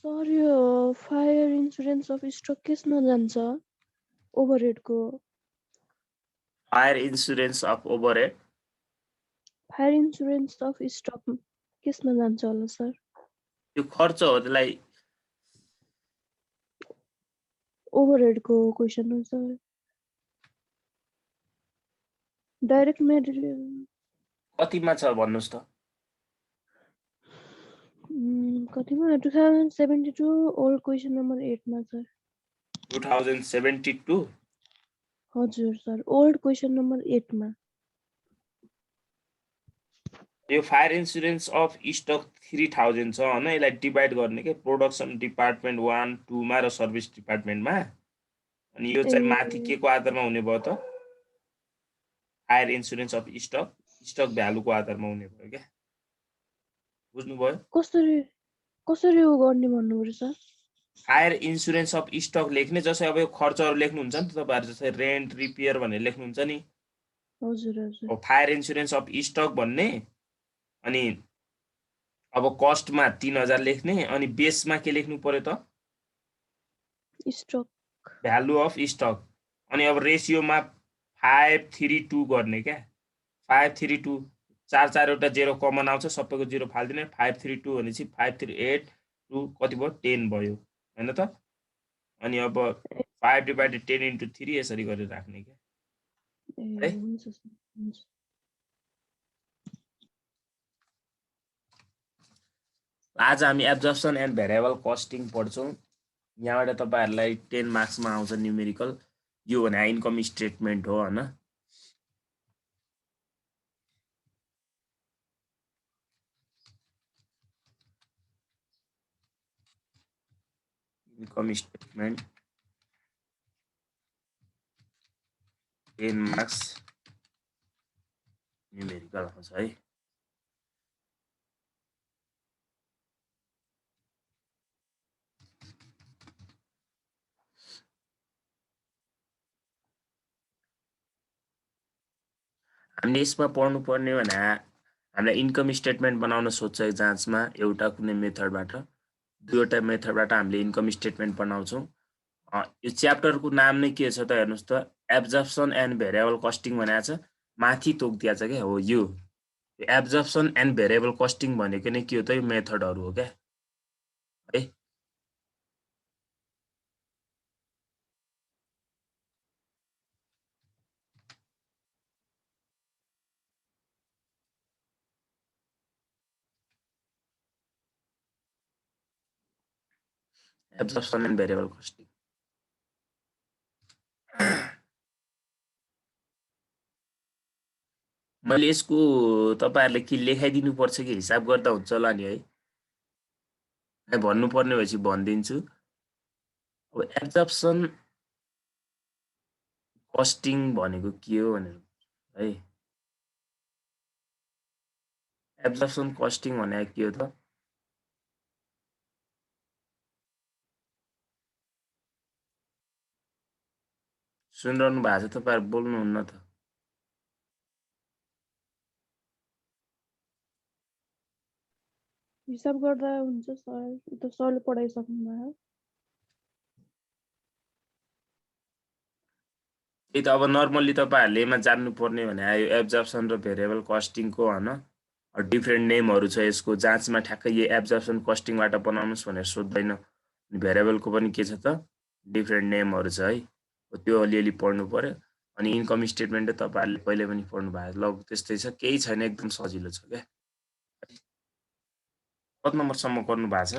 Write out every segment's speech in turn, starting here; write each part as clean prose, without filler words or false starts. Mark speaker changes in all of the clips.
Speaker 1: Sir यो fire insurance of stock केसमा जान्छ ओभरहेडको
Speaker 2: fire insurance of overhead
Speaker 1: fire insurance of stock केसमा जान्छ होला सर
Speaker 2: त्यो खर्च हो त्यसलाई
Speaker 1: ओभरहेडको क्वेसन हो सर डाइरेक्ट मेटेरियल
Speaker 2: कतिमा छ भन्नुस् त
Speaker 1: कतिमा 2072 ओल्ड क्वेसन नम्बर 8 मा सर
Speaker 2: 2072
Speaker 1: हजुर सर ओल्ड क्वेसन नम्बर 8 मा
Speaker 2: यो फायर इन्सुरेन्स अफ स्टक 3000 छ हैन यसलाई डिभाइड गर्ने के प्रोडक्सन डिपार्टमेन्ट 1 2 मा र सर्भिस डिपार्टमेन्टमा अनि यो चाहिँ माथि के को आधारमा हुने भयो त फायर इन्सुरेन्स अफ स्टक भ्यालुको आधारमा हुने भयो क्या बुझ्नुभयो
Speaker 1: कसरी उ गर्ने भन्नुभयो sir
Speaker 2: fire insurance of stock लेख्ने जसै अब यो खर्चहरु लेख्नुहुन्छ नि त तपाईहरु जस्तै रेन्ट रिपेयर भनेर लेख्नुहुन्छ नि
Speaker 1: हजुर हजुर
Speaker 2: अब फायर इन्सुरेन्स अफ स्टक भन्ने अनि अब कस्टमा 3000 लेख्ने अनि बेसमा के लेख्नु पर्यो त
Speaker 1: स्टक
Speaker 2: भ्यालु अफ स्टक अनि अब रेशियोमा 532 गर्ने क्या 532 चार चारवटा जेरो कमन आउँछ सबैको जेरो फाल्दिने 532 भनेपछि 538 2 कति भयो 10 भयो हैन त अनि अब 5 डिवाइडेड 10 इन्टु 3 यसरी गरेर राख्ने क्या है
Speaker 1: हुन्छ सर हुन्छ
Speaker 2: आज हामी एब्जर्प्सन एन्ड भेरिएबल कस्टिङ पढ्छौं यहाँबाट तपाईहरुलाई 10 मार्क्समा आउँछ न्यूमेरिकल यो भने इन्कम स्टेटमेन्ट हो हैन इन्कम स्टेटमेन्ट 10 मार्क्स न्यूमेरिकल आउँछ है हामीले यसमा पढ्नु पर्ने भने हामीलाई इन्कम स्टेटमेन्ट बनाउन सोध्छ जाँचमा एउटा कुनै मेथडबाट दुईवटा मेथडबाट हामीले इन्कम स्टेटमेन्ट बनाउँछौं यो च्याप्टरको नाम नै के छ त हेर्नुस् त एब्जर्प्सन एन्ड भेरिएबल कस्टिङ भनेको छ माथि तोक्दिया छ के हो यो एब्जर्प्सन एन्ड भेरिएबल कस्टिङ भनेको नै के हो त यो मेथडहरु हो के है एब्जर्प्सन एन्ड भेरिएबल कस्टिङ मैले यसको तपाईहरुले के लेखाइदिनु पर्छ कि हिसाब गर्दा हुन्छ होला नि है भन्नु पर्ने भएपछि भन्दिन्छु अब एब्जर्प्सन कस्टिङ भनेको के हो भनेर है एब्जर्प्सन कस्टिङ भनेको के हो त सुनिरहनु भएको छ तपाईहरु बोल्नुहुन्न त
Speaker 1: हिसाब गर्दा हुन्छ सर त सरले पढाइसक्नु भयो
Speaker 2: त्यही त अब नर्मली तपाईहरुले एमा जान्नु पर्ने भने आयो एब्जर्प्सन र भेरिएबल कस्टिङको हैन डिफरेन्ट नेमहरु छ यसको जाँचमा ठ्याक्कै यो एब्जर्प्सन कस्टिङबाट बनाउनुस् भनेर सोध्दैन भेरिएबलको पनि के छ त डिफरेन्ट नेमहरु छ है त्यो अलिअलि पढ्नु पर्यो अनि इन्कम स्टेटमेन्ट तपाईहरुले पहिले पनि पढ्नु भएको ल त्यस्तै छ केही छैन एकदम सजिलो छ के कति नम्बरसम्म गर्नु भएको छ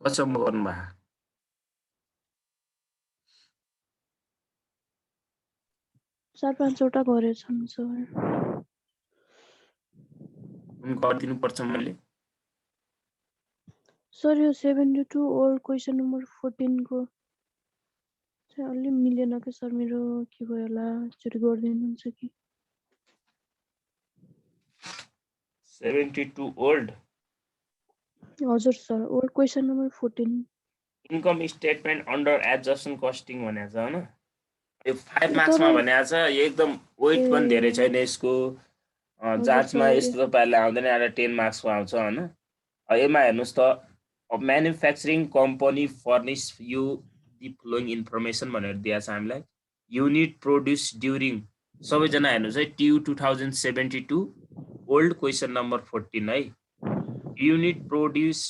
Speaker 2: कतिसम्म गर्नु भएको
Speaker 1: 4-5 वटा गरेछन् सर
Speaker 2: उनी गरिदिनु पर्छ मैले
Speaker 1: सर यो 72 ओल्ड क्वेसन नम्बर 14 को चाहिँ अलि मिलेन के सर मेरो के भयो होला एकचोटि गरिदिनुहुन्छ कि
Speaker 2: 72 ओल्ड
Speaker 1: हजुर sir old question number 14
Speaker 2: income statement under absorption costing भनेको छ हैन यो 5
Speaker 1: ए तर
Speaker 2: मार्क्समा भनेको छ एकदम वेट पनि धेरै
Speaker 1: ए
Speaker 2: छैन यसको
Speaker 1: हजुर
Speaker 2: जाँचमा
Speaker 1: सर
Speaker 2: यस्तो पाराले आउँदैन एउटा 10 मार्क्सको आउँछ हैन यसमा हेर्नुस् त manufacturing company furnace you the flowing information भनेर दिएको छ हामीलाई युनिट प्रोड्युस ड्युरिङ सबैजना हेर्नुहोस् है ट्यु 2072 ओल्ड क्वेसन नम्बर 14 है unit produce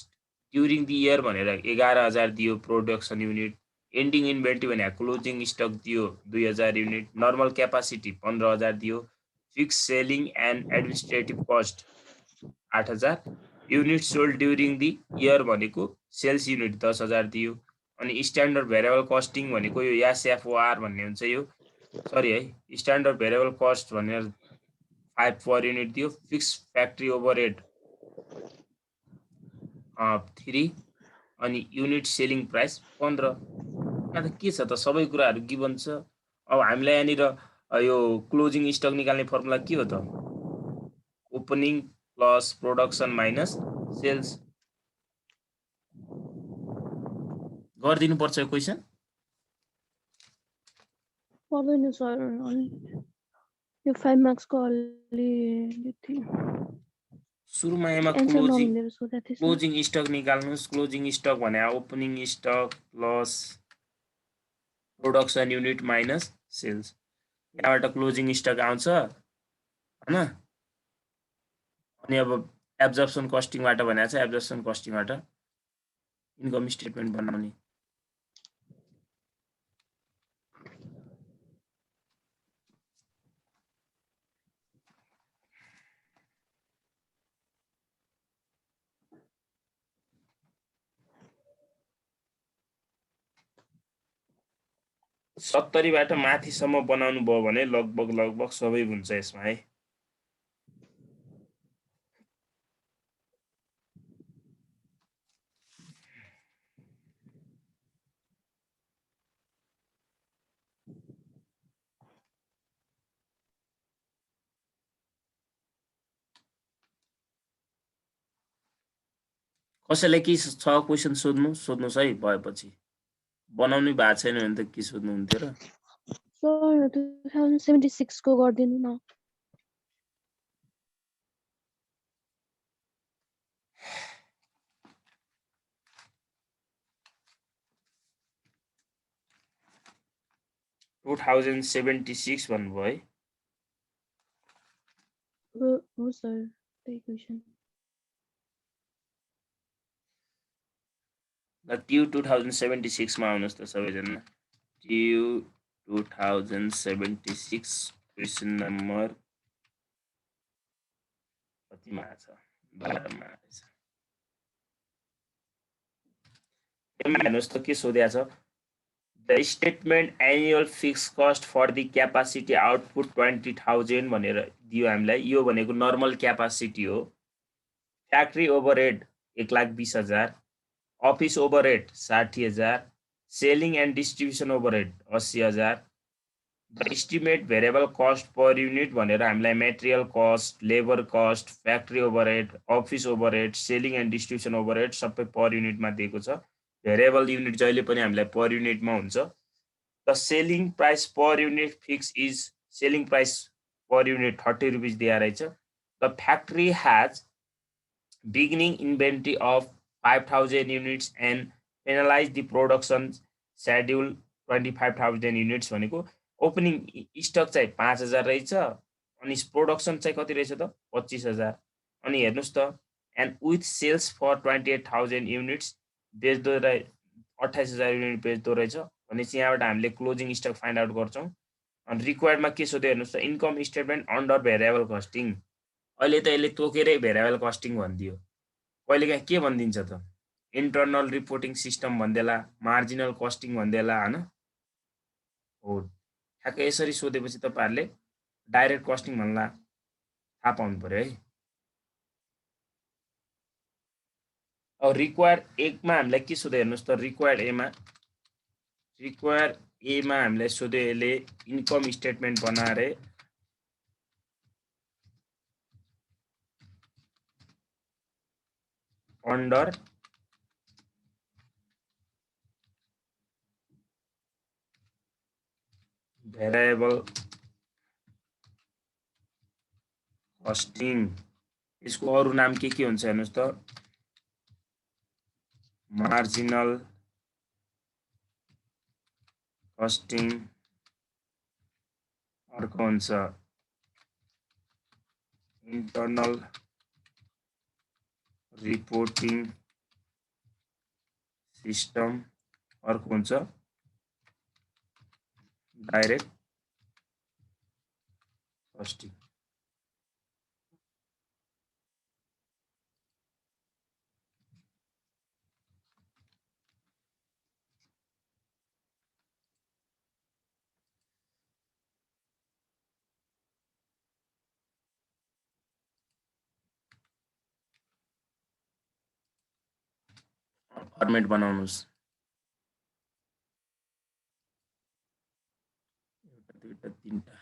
Speaker 2: during the year भनेर 11,000 दियो प्रोडक्सन युनिट एन्डिङ इन्भेन्ट्री भने क्लोजिङ स्टक दियो 2,000 युनिट नर्मल क्यापासिटी 15,000 दियो fix selling and administrative cost 8,000 unit sold during the year भनेको सेल्स युनिट 10,000 दियो अनि स्ट्यान्डर्ड भेरिएबल कस्टिङ भनेको यो एसएफओआर भन्ने हुन्छ यो सरी है स्ट्यान्डर्ड भेरिएबल कस्ट भनेर 5 पर युनिट दियो फिक्स फ्याक्ट्री ओभरहेड 3 अनि युनिट सेलिङ प्राइस 15 त के छ त सबै कुराहरू गिभन छ अब हामीलाई यहाँनिर यो क्लोजिङ स्टक निकाल्ने फर्मुला के हो त opening plus production minus sales गरिदिनु पर्छ यो क्वेसन
Speaker 1: पर्दैन सर यो 5 मार्क्सको अलि
Speaker 2: सुरुमा यसमा
Speaker 1: एन्सर नमिलेर सोधेको थिएँ सर
Speaker 2: क्लोजिङ स्टक निकाल्नुस् क्लोजिङ स्टक भने opening stock plus production unit minus sales यहाँबाट क्लोजिङ स्टक आउँछ हैन अनि अब एब्जर्प्सन कस्टिङबाट भनेको छ एब्जर्प्सन कस्टिङबाट इन्कम स्टेटमेन्ट बनाउने सत्तरीबाट माथिसम्म बनाउनु भयो भने लगभग सबै हुन्छ यसमा है कसैलाई के छ क्वेसन सोध्नुस् है भएपछि बनाउनै भएको छैन भने त के सोध्नु हुन्थ्यो र
Speaker 1: सर 2076 को गरिदिनु न
Speaker 2: 2076 भन्नुभयो है
Speaker 1: हो सर त्यही क्वेसन
Speaker 2: ल ट्यु 2076 मा आउनुहोस् त सबैजना ट्यु 2076 क्वेसन नम्बर कतिमा आछ 12 मा आएछ यसमा हेर्नुहोस् त के सोधेको छ the statement annual fix cost for the capacity output 20,000 भनेर दियो हामीलाई यो भनेको नर्मल क्यापासिटी हो factory overhead 1,20,000 office overhead 60,000 selling and distribution overhead 80,000 the estimate variable cost per unit भनेर हामीलाई material cost labour cost factory overhead office overhead selling and distribution overhead सबै per युनिटमा दिएको छ भेरिएबल युनिट जहिले पनि हामीलाई per युनिटमा हुन्छ the selling price per unit fix is selling price per unit 30 rupees दिया रहेछ the factory has beginning inventory of 5,000 units and penalize the production schedule 25,000 units भनेको ओपनिङ स्टक चाहिँ 5,000 रहेछ अनि प्रोडक्सन चाहिँ कति रहेछ त 25,000 अनि हेर्नुस् त end with sales for 28,000 units बेच्दो 28,000 युनिट बेच्दो रहेछ भनेपछि यहाँबाट हामीले क्लोजिङ स्टक फाइन्ड आउट गर्छौँ अनि रिक्वायर्डमा के सोध्यो हेर्नुस् त income statement under variable costing अहिले त यसले तोकेरै भेरिएबल कस्टिङ भनिदियो कहिलेकाहीँ के भनिदिन्छ त इन्टरनल रिपोर्टिङ सिस्टम भनिदेला मार्जिनल कस्टिङ भनिदेला हैन हो ठ्याक्कै यसरी सोधेपछि तपाईहरुले डाइरेक्ट कस्टिङ भन्ला थाहा पाउनु पर्यो है अब रिक्वायर 1 मा हामीलाई के सोध्यो हेर्नुस् त रिक्वायर ए मा हामीलाई सोध्यो यसले इन्कम स्टेटमेन्ट बनारे अन्डर भेरिएबल कस्टिङ, यसको अरु नाम के हुन्छ हेर्नुस् त, मार्जिनल कस्टिङ, अर्को हुन्छ इन्टरनल रिपोर्टिङ सिस्टम, अर्को हुन्छ डाइरेक्ट कस्टिङ। फर्मेट बनाउनुस्, एउटा दुईटा तीनटा,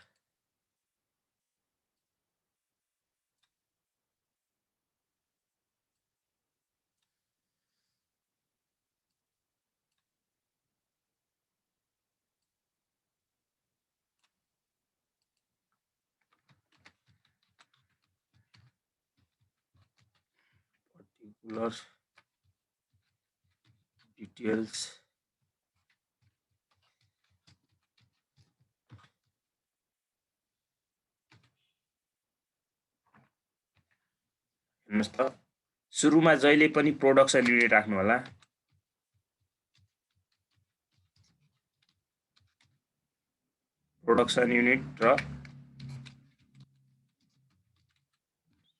Speaker 2: पर्टिकुलर डिटेल्स, हेर्नुस् त सुरुमा जहिले पनि प्रोडक्सन युनिट राख्नु होला। प्रोडक्सन युनिट र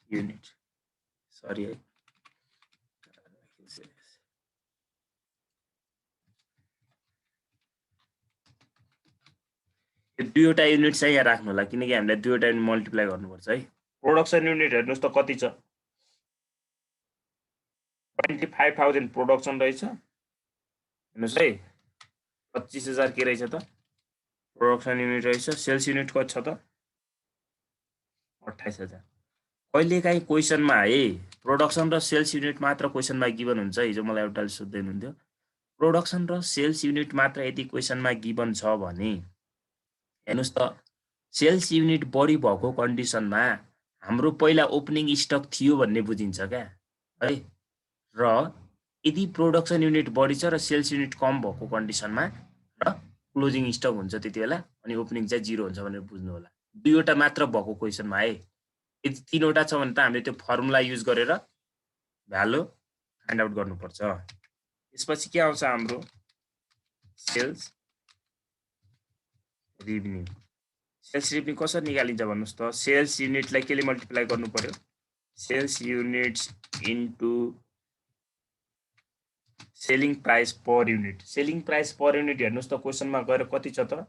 Speaker 2: युनिट, सरी है, यो दुईवटा युनिट चाहिँ यहाँ राख्नु होला, किनकि हामीलाई दुईवटा युनिट मल्टिप्लाई गर्नुपर्छ है। प्रोडक्सन युनिट हेर्नुस् त कति छ, 25,000 प्रोडक्सन रहेछ। हेर्नुस् है 25,000 के रहेछ त प्रोडक्सन युनिट रहेछ। सेल्स युनिट कति छ त 28,000। कहिलेकाहीँ क्वेसनमा है प्रोडक्सन र सेल्स युनिट मात्र क्वेसनमा गिभन हुन्छ। हिजो मलाई एउटा सोध्दै हुनुहुन्थ्यो, प्रोडक्सन र सेल्स युनिट मात्र यदि क्वेसनमा गिभन छ भने हेर्नुस् त सेल्स युनिट बढी भएको कन्डिसनमा हाम्रो पहिला ओपनिङ स्टक थियो भन्ने बुझिन्छ क्या है। र यदि प्रोडक्सन युनिट बढी छ र सेल्स युनिट कम भएको कन्डिसनमा र क्लोजिङ स्टक हुन्छ त्यति बेला, अनि ओपनिङ चाहिँ 0 हुन्छ भनेर बुझ्नु होला। दुईवटा मात्र भएको क्वेसनमा है। यदि तीनवटा छ भने त हामीले त्यो फर्मुला युज गरेर भ्यालु फाइन्ड आउट गर्नुपर्छ। त्यसपछि के आउँछ हाम्रो सेल्स रेभिन्यू। सेल्स रेभिन्यू कसरी निकालिन्छ भन्नुस् त, सेल्स युनिटलाई केले मल्टिप्लाई गर्नु पर्यो, sales units into selling price per unit. Selling price per unit हेर्नुस् त क्वेसनमा गएर कति छ त,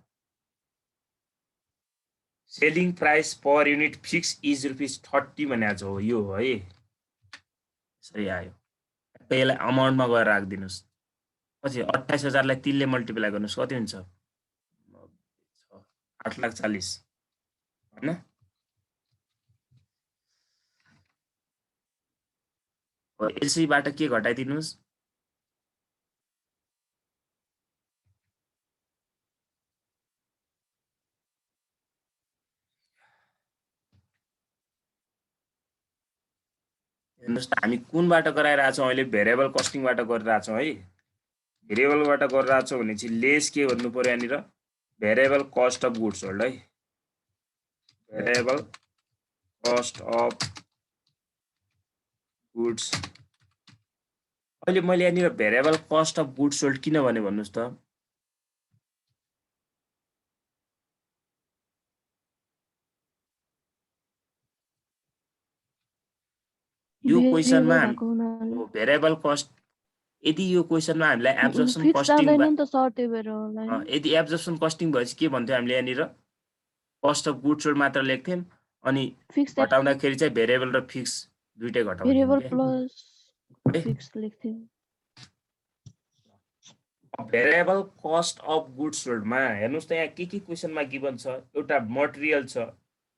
Speaker 2: selling price per unit fix is ₹30 भनेको छ। हो यो है, सही आयो। यसलाई अमाउन्टमा गएर राखिदिनुस्, पछि 28,000 लाई 3 ले मल्टिप्लाई गर्नुस्, कति हुन्छ 8,40,000 हैन। यसैबाट के घटाइदिनुस्, हेर्नुस् त हामी कुनबाट गराइरहेछौँ अहिले, भेरिएबल कस्टिङबाट गरिरहेछौँ है। भेरिएबलबाट गरिरहेछौँ भने चाहिँ लेस के भन्नु पर्यो यहाँनिर, variable cost of goods sold है। Variable cost of goods. अहिले मैले यहाँनिर variable cost of goods sold किन भने भन्नुस् त, यो क्वेसनमा भेरिएबल कस्ट, यदि यो क्वेसनमा हामीलाई एब्जर्प्सन कस्टिङ, यदि एब्जर्प्सन कस्टिङ भएपछि के भन्थ्यो हामीले यहाँनिर कस्ट अफ गुड्स सोल्ड मात्र लेख्थ्यौं, अनि घटाउँदाखेरि चाहिँ भेरिएबल र फिक्स दुईटै घटाउँथ्यौं, भेरिएबल प्लस फिक्स लेख्थ्यौं। भेरिएबल कस्ट अफ गुड्स सोल्डमा हेर्नुस् त यहाँ के क्वेसनमा गिभन छ, एउटा मटेरियल छ,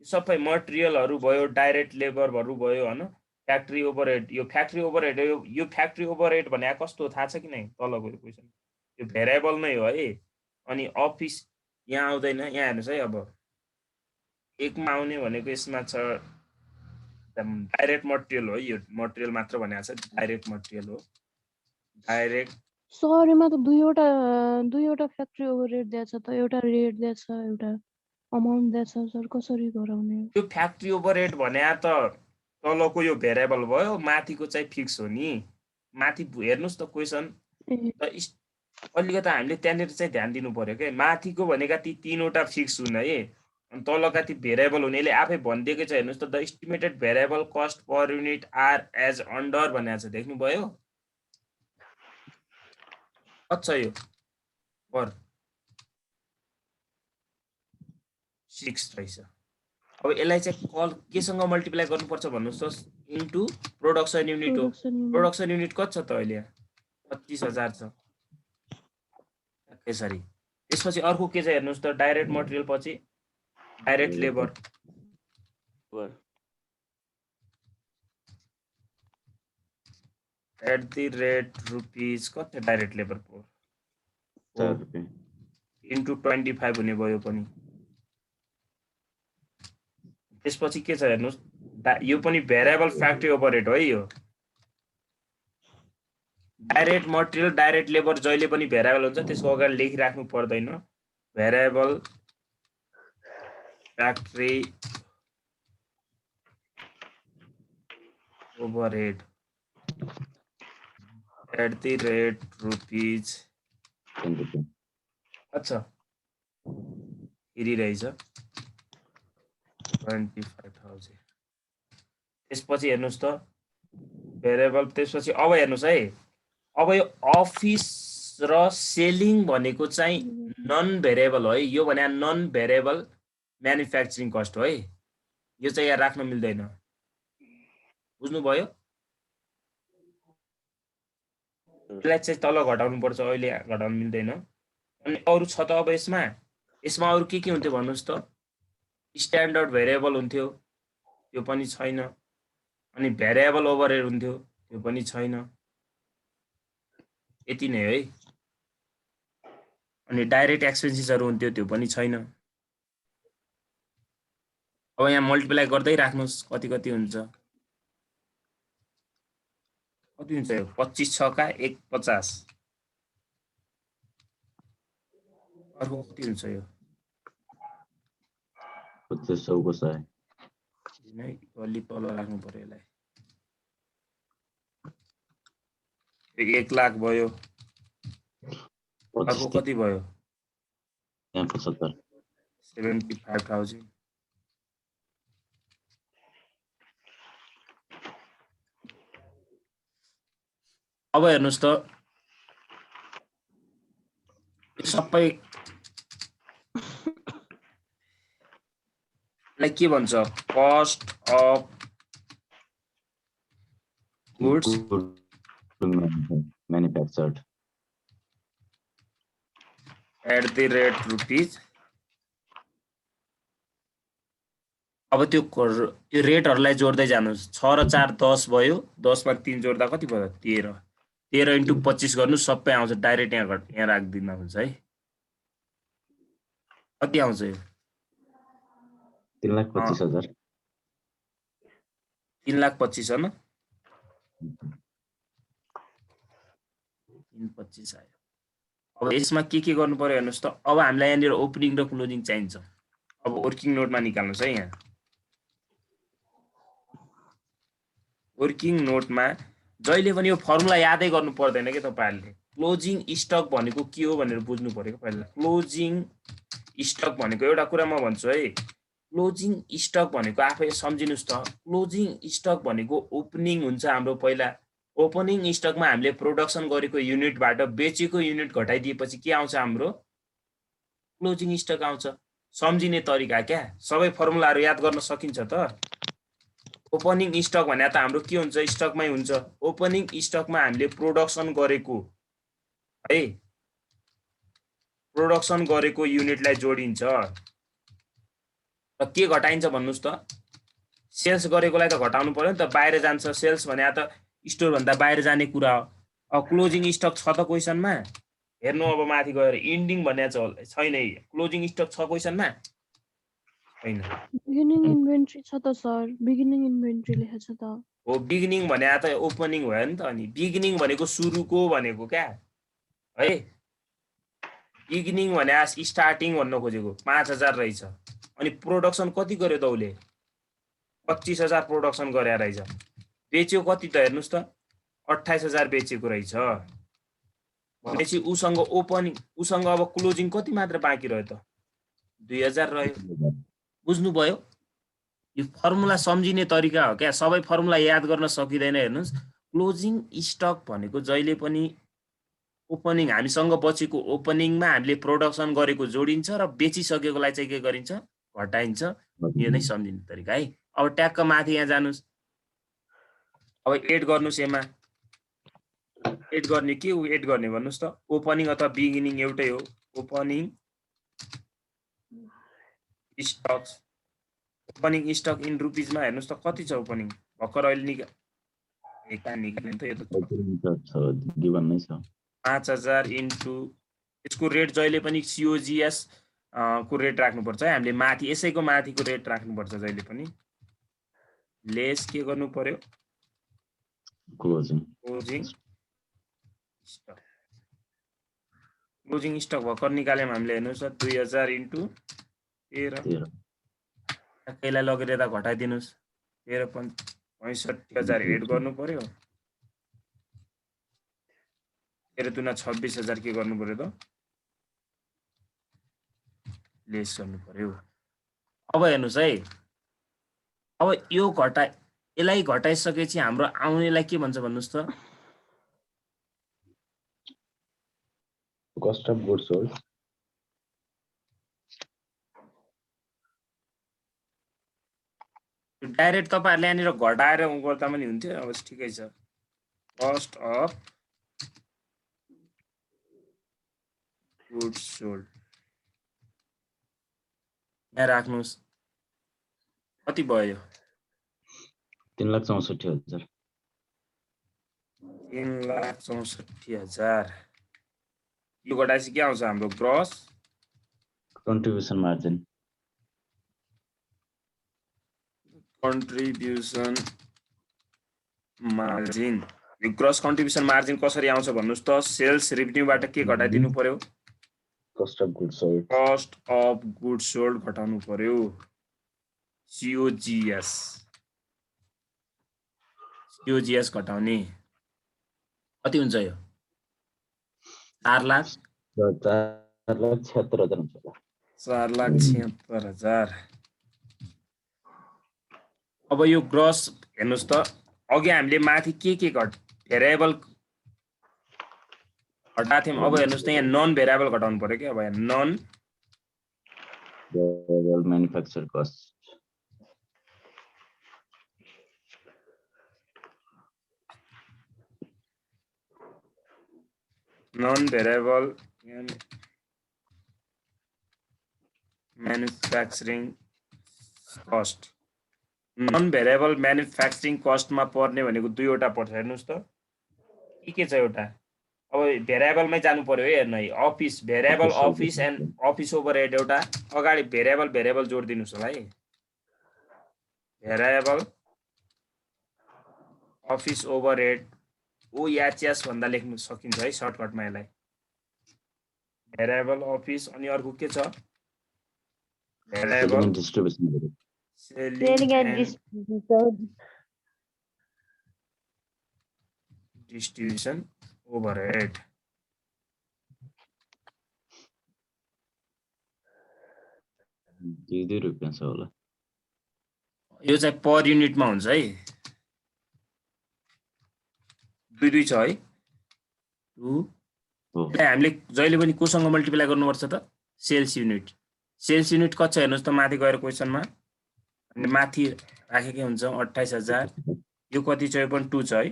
Speaker 2: सबै मटेरियलहरु भयो, डाइरेक्ट लेबरहरु भयो हैन, फ्याक्ट्री ओभरहेड। यो फ्याक्ट्री ओभरहेड, यो फ्याक्ट्री ओभरहेड भनेको कस्तो थाहा छ कि नै, तलको क्वेसन यो भेरिएबल नै हो है। अनि अफिस यहाँ आउँदैन। यहाँ हेर्नुहोस् है, अब 1 मा आउने भनेको यसमा छ डाइरेक्ट मटेरियल हो। यो मटेरियल मात्र भनेको छ, डाइरेक्ट मटेरियल हो। डाइरेक्ट
Speaker 1: सरमा त दुईवटा फ्याक्ट्री ओभरहेड दिएछ त, एउटा रेट दिएछ एउटा अमाउन्ट दिएछ सर, कसरी गराउने?
Speaker 2: यो फ्याक्ट्री ओभरहेड भने त तलको यो भेरिएबल भयो, माथिको चाहिँ फिक्स हो नि। माथि हेर्नुहोस् त क्वेसन त अलिकति हामीले त्यहाँनिर चाहिँ ध्यान दिनु पर्यो के। माथिको भनेका ती 3वटा फिक्स हुन् है, अनि तलका ती भेरिएबल हुने। यसले आफै भनिदिएकै छ, हेर्नुहोस् त, the estimated variable cost per unit are as under भनेको छ, देख्नुभयो? कति छ यो? पर 6 रहेछ। अब यसलाई चाहिँ केसँग मल्टिप्लाई गर्नुपर्छ भन्नुहोस् त? इन्टु प्रोडक्सन युनिट हो। प्रोडक्सन युनिट कति छ त अहिले? 25,000 छ। यसरी। त्यसपछि अर्को के छ हेर्नुहोस् त, डाइरेक्ट मटेरियल पछि direct labour. At the rate rupees कति डाइरेक्ट लेबर को
Speaker 3: 4 रुपैयाँ
Speaker 2: इन्टु 25 हुने भयो पनि। त्यसपछि के छ हेर्नुहोस्, यो पनि भेरिएबल फ्याक्ट्री ओभरहेड हो है। यो डाइरेक्ट मटेरियल डाइरेक्ट लेबर जहिले पनि भेरिएबल हुन्छ, त्यसको अगाडि लेखिराख्नु पर्दैन। Variable factory overhead at the rate rupees
Speaker 3: 10 रुपैयाँ।
Speaker 2: अच्छा, हेरिरहेछ 25,000। त्यसपछि हेर्नुहोस् त भेरिएबल। त्यसपछि अब हेर्नुहोस् है, अब यो अफिस र सेलिङ भनेको चाहिँ नन भेरिएबल हो है। यो भने नन भेरिएबल म्यानुफ्याक्चरिङ कस्ट हो है। यो चाहिँ यहाँ राख्न मिल्दैन, बुझ्नुभयो? यसलाई चाहिँ तल घटाउनु पर्छ, अहिले घटाउनु मिल्दैन। अनि अरू छ त अब यसमा अरू के हुन्थ्यो भन्नुहोस् त? स्ट्यान्डर्ड भेरिएबल हुन्थ्यो, त्यो पनि छैन। अनि भेरिएबल ओभरहेड हुन्थ्यो, त्यो पनि छैन। यति नै है। अनि डाइरेक्ट एक्सपेन्सेसहरू हुन्थ्यो, त्यो पनि छैन। अब यहाँ मल्टिप्लाई गर्दै राख्नुहोस्, कति कति हुन्छ। कति हुन्छ यो? 25 6 का 1 50। अर्को कति हुन्छ यो?
Speaker 3: 2500 को 100।
Speaker 2: नै अलि तल राख्नु पर्यो यसलाई। 1 लाख भयो। अर्को कति भयो?
Speaker 3: 75।
Speaker 2: 75,000। अब हेर्नुहोस् त, सबै के भन्छ? Cost of goods
Speaker 3: manufactured
Speaker 2: at the rate rupees. अब त्यो रेटहरूलाई जोड्दै जानुहोस्। 6 र 4 10 भयो, 10 मा 3 जोड्दा कति भयो? 13। 13 इन्टु 25 गर्नु, सबै आउँछ। डाइरेक्ट यहाँ राख्दिन हुन्छ है। कति आउँछ यो?
Speaker 3: 3,25,000।
Speaker 2: 3,25,000 हो न? 3,25,000 आयो। अब यसमा के गर्नु पर्यो हेर्नुहोस् त। अब हामीलाई यहाँनिर ओपनिङ र क्लोजिङ चाहिन्छ। अब वर्किङ नोटमा निकाल्नुहोस् है। यहाँ वर्किङ नोटमा जहिले पनि यो फर्मुला यादै गर्नु पर्दैन के तपाईहरुले। क्लोजिङ स्टक भनेको के हो भनेर बुझ्नु पर्यो पहिला। क्लोजिङ स्टक भनेको एउटा कुरा म भन्छु है, क्लोजिङ स्टक भनेको आफै सम्झिनुस् त। क्लोजिङ स्टक भनेको ओपनिङ हुन्छ हाम्रो पहिला। ओपनिङ स्टकमा हामीले प्रोडक्सन गरेको युनिटबाट बेचेको युनिट घटाइदिएपछि के आउँछ? हाम्रो क्लोजिङ स्टक आउँछ। सम्झिने तरिका क्या, सबै फर्मुलाहरु याद गर्न सकिन्छ त। ओपनिङ स्टक भने त हाम्रो के हुन्छ? स्टकमै हुन्छ। ओपनिङ स्टकमा हामीले प्रोडक्सन गरेको है, प्रोडक्सन गरेको युनिटलाई जोडिन्छ र के घटाइन्छ भन्नुस् त? सेल्स गरेकोलाई त घटाउनु पर्यो नि त, बाहिर जान्छ। सेल्स भने त स्टोर भन्दा बाहिर जाने कुरा हो। अब क्लोजिङ स्टक छ त क्वेशनमा? हेर्नु अब माथि गएर इन्डिङ भन्ने छैन है क्लोजिङ स्टक छ क्वेशनमा छैन
Speaker 1: बिगिनिङ इन्भेन्ट्री छ त सर बिगिनिङ इन्भेन्ट्री लेखेको छ त
Speaker 2: हो बिगिनिङ भने त ओपनिङ भयो नि त अनि बिगिनिङ भनेको सुरुको भनेको क्या है बिगिनिङ भने स्टार्टिङ भन्न खोजेको 5000 रहेछ अनि प्रोडक्सन कति गर्यो त उले 25000 प्रोडक्सन गरे रहेछ बेच्यो कति त हेर्नुस् त 28000 बेचेको रहेछ भनेपछि उसँग ओपनिङ उसँग अब क्लोजिङ कति मात्र बाँकी रह्यो त 2000 रह्यो बुझ्नुभयो यो फर्मुला सम्झिने तरिका हो क्या सबै फर्मुला याद गर्न सकिँदैन हेर्नुस् क्लोजिङ स्टक भनेको जहिले पनि ओपनिङ हामीसँग बचेको ओपनिङमा हामीले प्रोडक्सन गरेको जोडिन्छ र बेचिसकेकोलाई चाहिँ के गरिन्छ घटाइन्छ यो नै सम्झिने तरिका है अब ट्याक्क माथि यहाँ जानुस् अब एड गर्नुस् यसमा एड गर्ने के एड गर्ने भन्नुस् त ओपनिङ अथवा बिगिनिङ एउटै हो opening stock opening stock in रुपिजमा हेर्नुस् त कति छ ओपनिङ भर्खर अहिले निकाल्ने त यो त
Speaker 3: गिभन नै छ
Speaker 2: 5000 इन्टु यसको रेट जहिले पनि COGS को रेट राख्नुपर्छ है हामीले माथि यसैको माथिको रेट राख्नुपर्छ जहिले पनि लेस के गर्नु पर्यो
Speaker 3: क्लोजिङ
Speaker 2: क्लोजिङ स्टक भर्खर निकाल्यौँ हामीले हेर्नुहोस् 2000 इन्टु 13 त्यसलाई लगेर यता घटाइदिनुस् 65000 एड गर्नु पर्यो 13 26000 के गर्नु पर्यो त लेस गर्नु पर्यो अब हेर्नुस् है अब यो यसलाई घटाइसकेपछि हाम्रो आउनेलाई के भन्छ भन्नुस् त
Speaker 3: cost of goods sold
Speaker 2: direct तपाईहरुले यहाँनिर घटाएर गर्दा पनि हुन्थ्यो अब ठिकै छ कस्ट अफ गुड्स सोल्ड यहाँ राख्नुस् कति भयो
Speaker 3: 3,64,000
Speaker 2: 3,64,000 यो घटाएपछि के आउँछ हाम्रो ग्रस
Speaker 3: कन्ट्रिब्युसन मार्जिन यो ग्रस कन्ट्रिब्युसन मार्जिन कसरी आउँछ भन्नुस् त सेल्स रेभिन्यूबाट के घटाइदिनु पर्यो कस्ट अफ गुड्स सोल्ड घटाउनु पर्यो COGS घटाउने कति हुन्छ यो 4,76,000 हुन्छ 4,76,000 अब यो ग्रस हेर्नुस् त अघि हामीले माथि के भेरिएबल घटाएको थियौं अब हेर्नुस् त यहाँ नन भेरिएबल घटाउनु पर्यो के अब non variable manufacture cost non-variable manufacturing cost non-variable manufacturing cost मा पर्ने भनेको दुईवटा पर्छ हेर्नुस् त के छ एउटा अब भेरिएबलमै जानु पर्यो है हेर्नु है office variable office and office overhead एउटा अगाडि भेरिएबल जोड दिनुस् होला है भेरिएबल अफिस ओभरहेड OHS भन्दा लेख्न सकिन्छ है सर्टकटमा यसलाई भेरिएबल अफिस अनि अर्को के छ भेरिएबल डिस्ट्रिब्युसन ओभरहेड ₹2 छ होला यो चाहिँ पर युनिटमा हुन्छ है 2 छ है 2 हामीले जहिले पनि कोसँग मल्टिप्लाई गर्नुपर्छ त सेल्स युनिट कति छ हेर्नुस् त माथि गएर क्वेशनमा अनि माथि राखे के हुन्छ 28000 यो कति छ यो पनि 2 छ है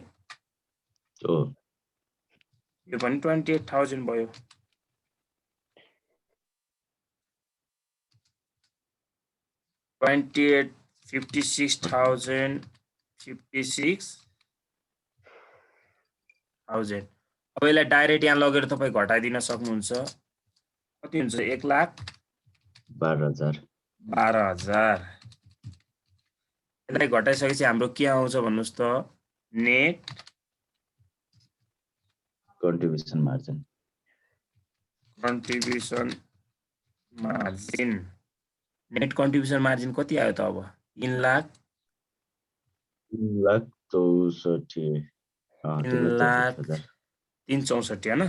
Speaker 3: यो पनि 28000 भयो $56,056 अब यसलाई डाइरेक्ट यहाँ लगेर तपाईँ घटाइदिन सक्नुहुन्छ। कति हुन्छ?
Speaker 4: 1,12,000
Speaker 3: 12,000। यसलाई घटाइसकेपछि हाम्रो के आउँछ भन्नुहोस् त? Net
Speaker 4: contribution margin.
Speaker 3: Net contribution margin कति आयो त अब?
Speaker 4: 3,64,000
Speaker 3: 3,64,000 हैन?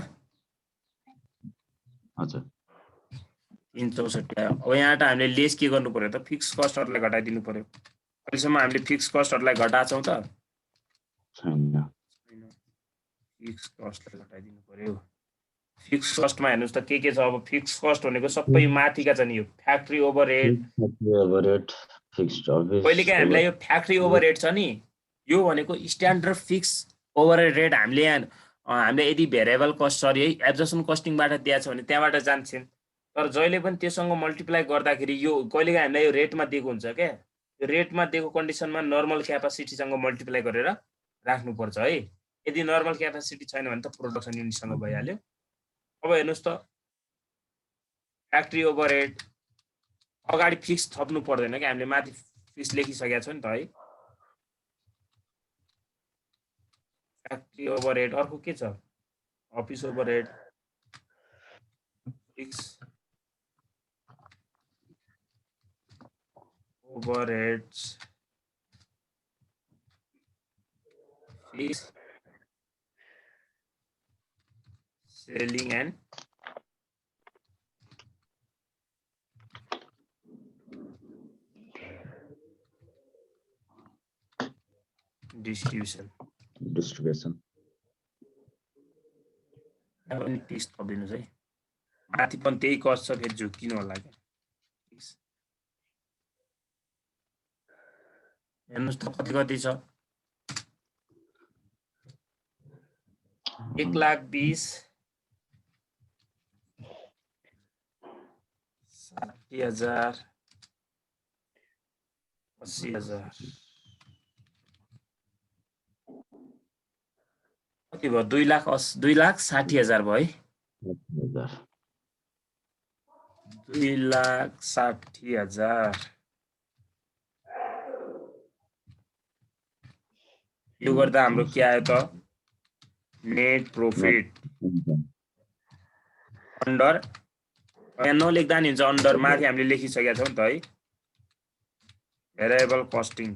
Speaker 4: हजुर
Speaker 3: 3,64 आयो। अब यहाँबाट हामीले लेस के गर्नु पर्यो त? फिक्स कस्टहरूलाई घटाइदिनु पर्यो। अहिलेसम्म हामीले फिक्स कस्टहरूलाई घटाएको छौँ त?
Speaker 4: छैन।
Speaker 3: फिक्स कस्टलाई घटाइदिनु पर्यो। फिक्स कस्टमा हेर्नुहोस् त के छ? अब फिक्स कस्ट भनेको सबै माथिका छ नि। यो फ्याक्ट्री ओभरहेड,
Speaker 4: फिक्स्ड अफिस।
Speaker 3: कहिलेकाहीँ हामीलाई यो फ्याक्ट्री ओभरहेड छ नि, यो भनेको स्ट्यान्डर्ड फिक्स ओभरहेड रेट हामीले यदि भेरिएबल कस्ट है एब्जर्प्सन कस्टिङबाट दिएको छ भने त्यहाँबाट जान्छन्। तर जहिले पनि त्योसँग मल्टिप्लाई गर्दाखेरि यो कहिलेकाहीँ हामीलाई यो रेटमा दिएको हुन्छ क्या। यो रेटमा दिएको कन्डिसनमा नर्मल क्यापासिटीसँग मल्टिप्लाई गरेर राख्नुपर्छ है। यदि नर्मल क्यापासिटी छैन भने त प्रोडक्सन युनिटसँग भइहाल्यो। अब हेर्नुहोस् त फ्याक्ट्री ओभरहेड अगाडि फिक्स थप्नु पर्दैन क्या, हामीले माथि फिक्स लेखिसकेका छौँ नि त है। Factory overhead. अर्को के छ? Office overhead, fix overheads, fix selling and distribution. पनि फिक्स थपिदिनुहोस् है। माथि पनि त्यही कस्ट छ, फेरि झुक्किनु होला क्या। हेर्नुहोस् त कति छ? 1,20,000, 60,000, 80,000। कति भयो? 2,60,000 भयो है। 2,60,000। यो गर्दा हाम्रो के आयो त? नेट प्रॉफिट अन्डर, यहाँ नलेख्दा नि हुन्छ अन्डर, माथि हामीले लेखिसकेका छौँ नि त है। भेरिएबल कस्टिङ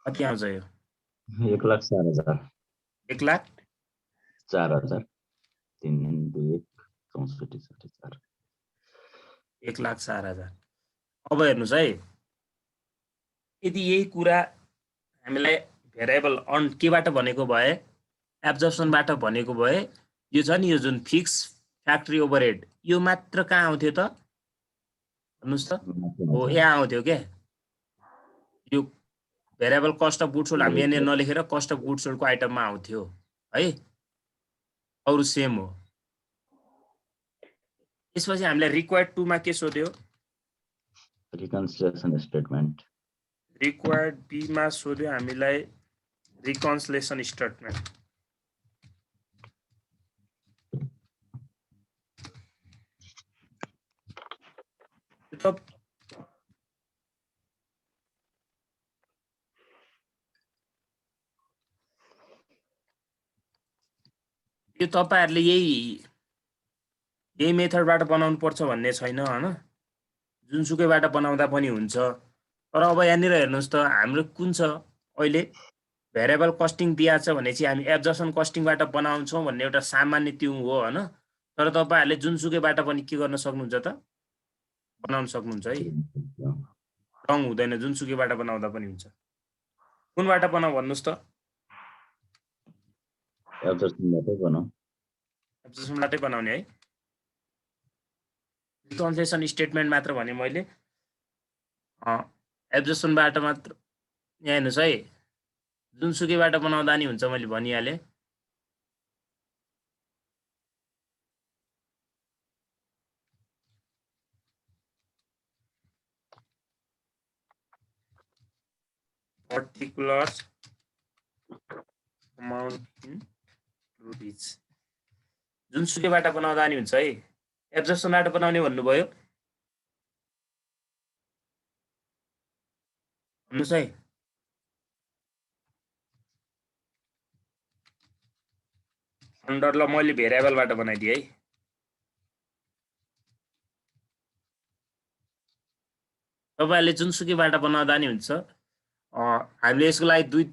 Speaker 3: कति आउँछ यो?
Speaker 4: 1,04,000।
Speaker 3: 1,04,000। 1,04,000। अब हेर्नुहोस् है, यदि यही कुरा हामीलाई भेरिएबल केबाट भनेको भए, एब्जर्प्सनबाट भनेको भए, यो छ नि यो जुन फिक्स फ्याक्ट्री ओभरहेड, यो मात्र कहाँ आउँथ्यो त? भन्नुहोस् त। हो यहाँ आउँथ्यो क्या। यो variable cost of goods sold हामी यहाँ नलेखेर कस्ट अफ गुड्स सोल्डको आइटममा आउँथ्यो है। अरू सेम हो। त्यसपछि हामीलाई रिक्वायर्ड 2 मा के सोध्यो?
Speaker 4: Reconciliation statement.
Speaker 3: रिक्वायर्ड बी मा सोध्यो हामीलाई रिकन्सिलिएसन स्टेटमेन्ट। यो तपाईहरुले यही मेथडबाट बनाउनु पर्छ भन्ने छैन हैन, जुनसुकैबाट बनाउँदा पनि हुन्छ। तर अब यहाँनिर हेर्नुस् त हाम्रो कुन छ अहिले भेरिएबल कस्टिङ दिएको छ भने चाहिँ हामी एब्जर्प्सन कस्टिङबाट बनाउँछौं भन्ने एउटा सामान्य त्यो हो हैन। तर तपाईहरुले जुनसुकैबाट पनि के गर्न सक्नुहुन्छ त बनाउन सक्नुहुन्छ है। रङ हुँदैन, जुनसुकैबाट बनाउँदा पनि हुन्छ। कुनबाट बनाऊ भन्नुस् त?
Speaker 4: एब्जर्प्सनबाटै बनाऊ।
Speaker 3: एब्जर्प्सनबाटै बनाउने है। रिकन्सिलिएसन स्टेटमेन्ट मात्र भने मैले एब्जर्प्सनबाट मात्र। यहाँ हेर्नुस् है, जुनसुकैबाट बनाउँदा नि हुन्छ, मैले भनिहालेँ। अमाउन्ट इन रुपिज जुनसुकैबाट बनाउँदा नि हुन्छ है एब्जर्प्सनबाट बनाउने भन्नुभयो भन्नुहोस् है अन्डर ल मैले भेरिएबलबाट बनाइदिएँ है तपाईहरुले जुनसुकैबाट बनाउँदा नि हुन्छ हामीले यसको लागि दुई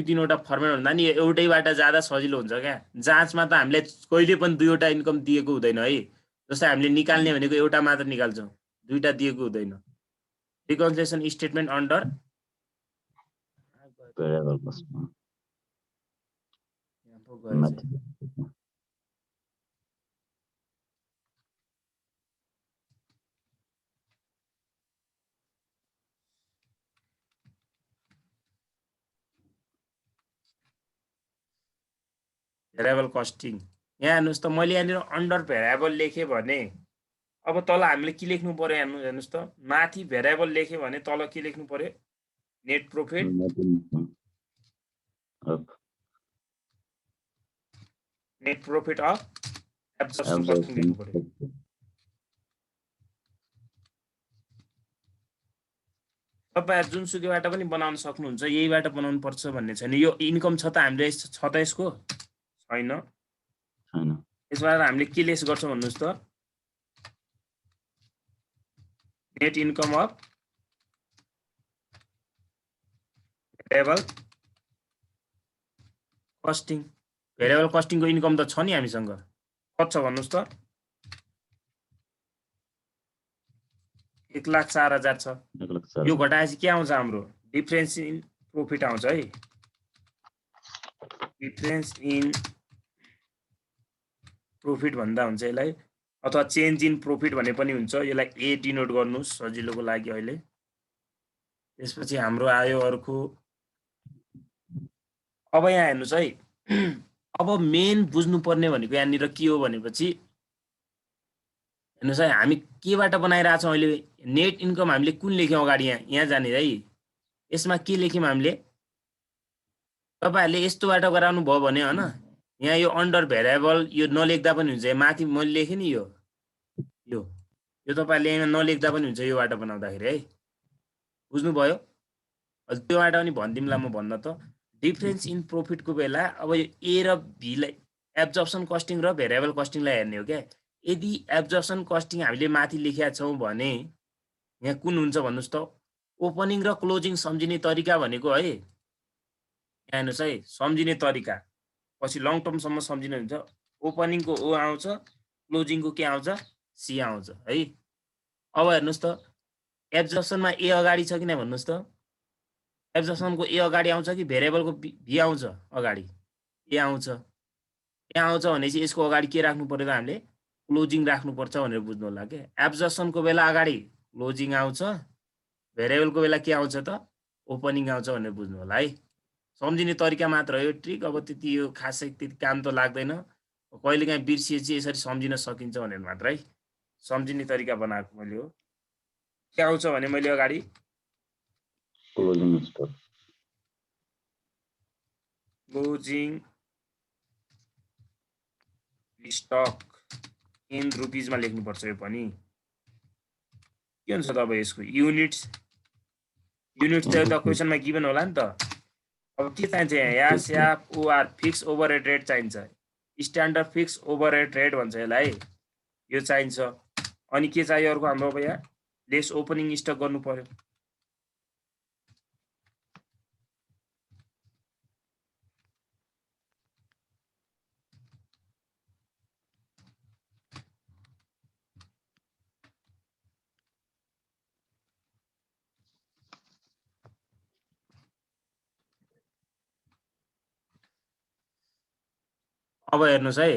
Speaker 3: तीनवटा फर्मेट भन्दा नि एउटैबाट जाँदा सजिलो हुन्छ क्या जाँचमा त हामीले कहिले पनि दुईवटा इन्कम दिएको हुँदैन है जस्तै हामीले निकाल्ने भनेको एउटा मात्र निकाल्छौँ दुईटा दिएको हुँदैन reconciliation statement under
Speaker 4: variable cost मा माथि
Speaker 3: भेरिएबल कस्टिङ यहाँ हेर्नुहोस् त मैले यहाँनिर अन्डर भेरिएबल लेखेँ भने अब तल हामीले के लेख्नु पर्यो हेर्नुहोस् त माथि भेरिएबल लेखेँ भने तल के लेख्नु पर्यो net profit net profit of absorption costing लेख्नु पर्यो तपाईहरु जुनसुकैबाट पनि बनाउन सक्नुहुन्छ यहीबाट बनाउनु पर्छ भन्ने छैन यो इन्कम छ त हामीले छ त यसको छैन यसबाट हामीले के लेस गर्छौं भन्नुस् त net income of variable costing variable कस्टिङको इन्कम त छ नि हामीसँग कति छ भन्नुस् त 1,04,000 छ यो घटाएपछि के आउँछ हाम्रो डिफरेन्स इन प्रॉफिट आउँछ है डिफरेन्स इन प्रॉफिट भन्दा हुन्छ यसलाई अथवा चेन्ज इन प्रॉफिट भने पनि हुन्छ यसलाई ए डिनोट गर्नुस् सजिलोको लागि अहिले त्यसपछि हाम्रो आयो अर्को अब यहाँ हेर्नुस् है अब मेन बुझ्नु पर्ने भनेको यहाँनिर के हो भनेपछि हेर्नुस् है हामी केबाट बनाइरा छौं अहिले नेट इन्कम हामीले कुन लेख्यौं अगाडि यहाँ जाने है यसमा के लेख्यौं हामीले तपाईहरुले यस्तोबाट गराउनु भयो भने हैन यहाँ यो अन्डर भेरिएबल यो नलेख्दा पनि हुन्छ माथि मैले लेखे नि यो तपाईहरुले यहाँ नलेख्दा पनि हुन्छ योबाट बनाउँदाखेरि है बुझ्नु भयो हजुर त्योबाट पनि भन्दिमला म भन्न त डिफरेन्स इन प्रॉफिट को बेला अब यो ए र बी लाई एब्जर्प्सन कस्टिङ र भेरिएबल कस्टिङलाई हेर्ने हो क्या यदि एब्जर्प्सन कस्टिङ हामीले माथि लेखेका छौं भने यहाँ कुन हुन्छ भन्नुस् त ओपनिङ र क्लोजिङ सम्झिने तरिका भनेको है यहाँ हेर्नुस् है सम्झिने तरिका पछि लङ टर्म सम्म सम्झिनु हुन्छ ओपनिङ को ओ आउँछ क्लोजिङ को के आउँछ सी आउँछ है अब हेर्नुस् त एब्जर्प्सन मा ए अगाडि छ किन भन्नुस् त एब्जर्प्सन को ए अगाडि आउँछ कि भेरिएबल को बी आउँछ अगाडि ए आउँछ भनेपछि यसको अगाडि के राख्नु पर्यो त हामीले क्लोजिङ राख्नु पर्छ भनेर बुझ्नु होला के एब्जर्प्सन को बेला अगाडि क्लोजिङ आउँछ भेरिएबल को बेला के आउँछ त ओपनिङ आउँछ भनेर बुझ्नु होला है सम्झिने तरिका मात्र हो यो ट्रिक अब त्यति यो खासै त्यति काम त लाग्दैन कहिलेकाहीँ बिर्सिएपछि यसरी सम्झिन सकिन्छ भनेर मात्र है सम्झिने तरिका बनाएको मैले हो के आउँछ भने मैले अगाडि क्लोजिङ स्टक इन रुपीज मा लेख्नु पर्छ यो पनि के हुन्छ त अब यसको युनिट्स चाहिँ त क्वेशनमा गिभन होला नि त अब के चाहिन्छ यहाँ स्याप ओआर फिक्स ओभरहेड रेट चाहिन्छ स्ट्यान्डर्ड फिक्स ओभरहेड रेट भन्छ यसलाई यो चाहिन्छ अनि के चाहियो अर्को हाम्रो अब यहाँ लेस ओपनिङ स्टक गर्नु पर्यो अब हेर्नुस् है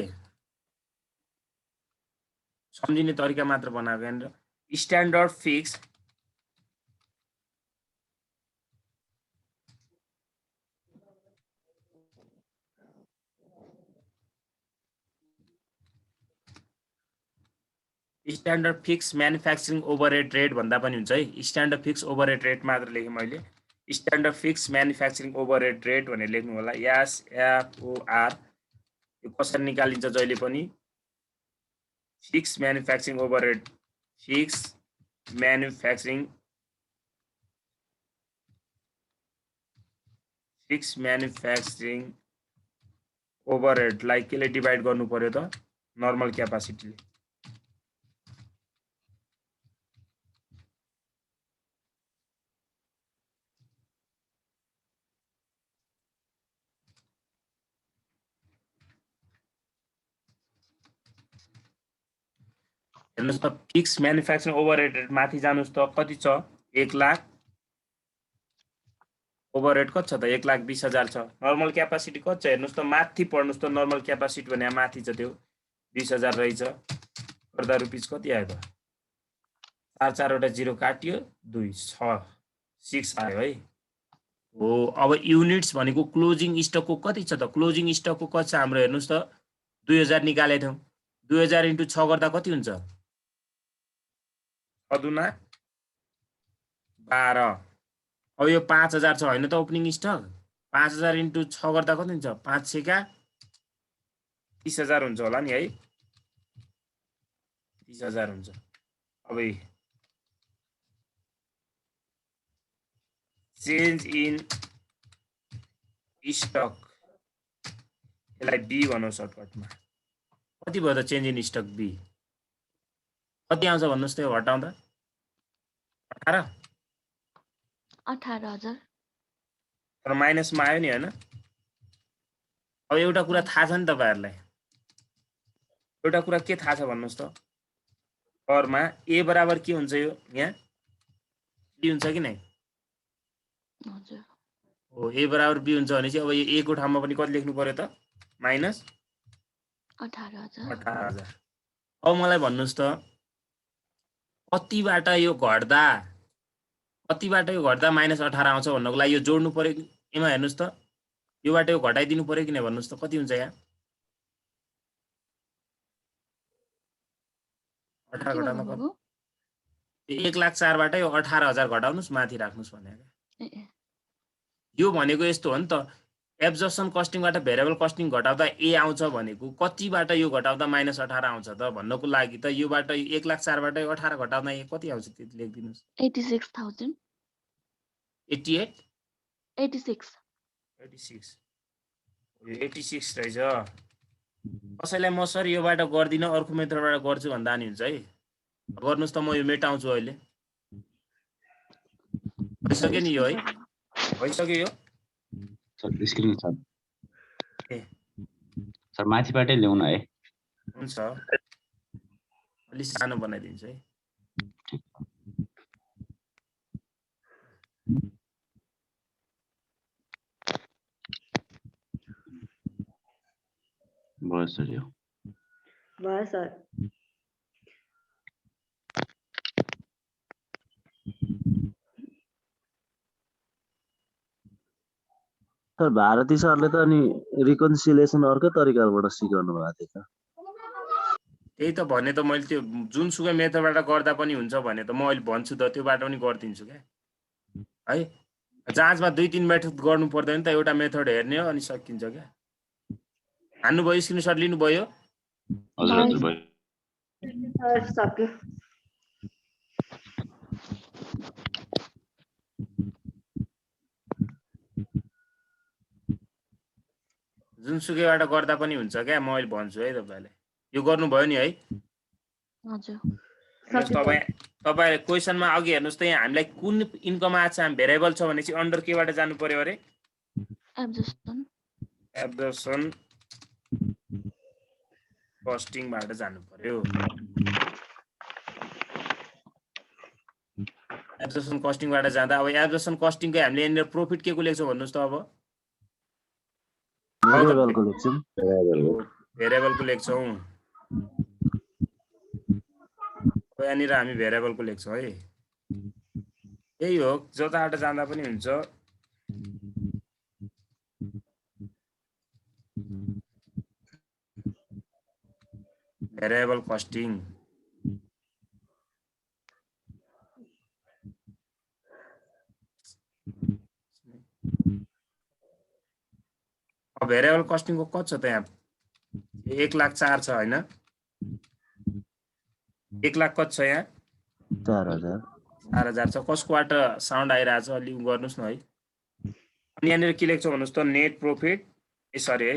Speaker 3: सम्झिने तरिका मात्र बनाएको यहाँनिर standard fix manufacturing overhead rate भन्दा पनि हुन्छ है स्ट्यान्डर्ड फिक्स ओभरहेड रेट मात्र लेखेँ मैले standard fix manufacturing overhead rate भनेर लेख्नु होला। SFOR यो कसरी निकालिन्छ जहिले पनि fix manufacturing overhead fix manufacturing ओभरहेडलाई केले डिभाइड गर्नु पर्यो त नर्मल क्यापासिटीले। हेर्नुहोस् त फिक्स म्यानुफ्याक्चरिङ ओभरहेड माथि जानुहोस् त कति छ 1 लाख ओभरहेड कति छ त 1,20,000 छ। नर्मल क्यापासिटी कति छ हेर्नुहोस् त माथि पढ्नुहोस् त नर्मल क्यापासिटी भने माथि छ त्यो 20,000 रहेछ गर्दा रुपीज कति आयो त 4 वटा 0 काटियो 2 6 6 आयो है। हो अब युनिट्स भनेको क्लोजिङ स्टकको कति छ त क्लोजिङ स्टकको कति छ हाम्रो हेर्नुहोस् त 2000 निकालेको थियौं 2000 × 6 गर्दा कति हुन्छ 6 दुना 12। अब यो 5000 छ हैन त ओपनिङ स्टक 5000 × 6 गर्दा कति हुन्छ 5 6 30,000 हुन्छ होला नि है 30,000 हुन्छ। अब चेन्ज इन स्टक यसलाई बी भनौं सर्टकटमा कति भयो त चेन्ज इन स्टक बी कति आउँछ भन्नुस् त हटाउँदा 18
Speaker 1: 18,000
Speaker 3: तर माइनसमा आयो नि हैन। अब एउटा कुरा थाहा छ नि तपाईहरुलाई एउटा कुरा के थाहा छ भन्नुस् त करमा ए बराबर के हुन्छ यो यहाँ बी हुन्छ कि नै
Speaker 1: हजुर
Speaker 3: हो ए बराबर बी हुन्छ भने चाहिँ अब यो ए को ठाउँमा पनि कति लेख्नु पर्यो त माइनस 18,000। अब मलाई भन्नुस् त कतिबाट यो घट्दा माइनस 18 आउँछ भन्नको लागि यो जोड्नु पर्यो कि एमा हेर्नुस् त योबाट यो घटाइदिनु पर्यो कि नै भन्नुस् त कति हुन्छ यहाँ 18 घटाउन कति 1,04,000 बाट यो 18,000 घटाउनुस् माथि राख्नुस् भनेको यो भनेको यस्तो हो नि त एब्जर्प्सन कस्टिङबाट भेरिएबल कस्टिङ घटाउँदा ए आउँछ भनेको कतिबाट यो घटाउँदा माइनस 18 आउँछ त भन्नको लागि त योबाट 1,04,000 बाट 18 घटाउँदा यो कति आउँछ त्यति लेखिदिनुस्
Speaker 1: 86,000
Speaker 3: 88
Speaker 1: 86
Speaker 3: यो 86 रहेछ। कसैलाई म सर योबाट गर्दिन अर्को मेथडबाट गर्छु भन्दा नि हुन्छ है गर्नुस् त म यो मेटाउँछु अहिले भइसक्यो नि यो है भइसक्यो यो
Speaker 4: सर स्क्रिन सर
Speaker 3: ए
Speaker 4: सर माथिबाटै ल्याउन है
Speaker 3: हुन्छ अलि सानो बनाइदिन्छु है
Speaker 4: भयो सर यो
Speaker 5: भयो सर
Speaker 6: सर भारती सरले त अनि रिकन्सिलिएसन अर्कै तरिकाबाट सिकाउनु भएको थियो त
Speaker 3: त्यही त भने त मैले त्यो जुनसुकै मेथडबाट गर्दा पनि हुन्छ भने त म अहिले भन्छु त त्योबाट पनि गरिदिन्छु क्या है जाँचमा 2-3 मेथड गर्नु पर्दैन त एउटा मेथड हेर्ने हो अनि सकिन्छ क्या हान्नुभयो स्क्रिनशट लिनुभयो
Speaker 4: हजुर हजुर भयो
Speaker 5: सर सक्यो
Speaker 3: जुनसुकैबाट गर्दा पनि हुन्छ क्या म अहिले भन्छु है तपाईलाई यो गर्नुभयो नि है
Speaker 1: हजुर
Speaker 3: तपाईले क्वेशनमा अघि हेर्नुस् त यहाँ हामीलाई कुन इन्कम आछ हामी भेरिएबल छ भने चाहिँ अन्डर केबाट जानु पर्यो अरे एब्जर्प्सन कस्टिङबाट जानु पर्यो एब्जर्प्सन कस्टिङबाट जाँदा अब एब्जर्प्सन कस्टिङकै हामीले यहाँनिर प्रॉफिट के को लेख्छौं भन्नुस् त अब
Speaker 6: भेरिएबलको लेख्छौं
Speaker 3: भेरिएबलको लेख्छौं यहाँनिर हामी भेरिएबलको लेख्छौं है यही हो जताबाट जाँदा पनि हुन्छ भेरिएबल कस्टिङ भेरिएबल कस्टिङको कति छ त यहाँ 1,04,000 छ हैन 1,00,000 कति छ यहाँ
Speaker 6: 4,000
Speaker 3: 4,000 छ कसकोबाट साउन्ड आइरहेछ अलि गर्नुस् न है अनि यहाँनिर के लेख्छ भन्नुस् त नेट प्रॉफिट सरी है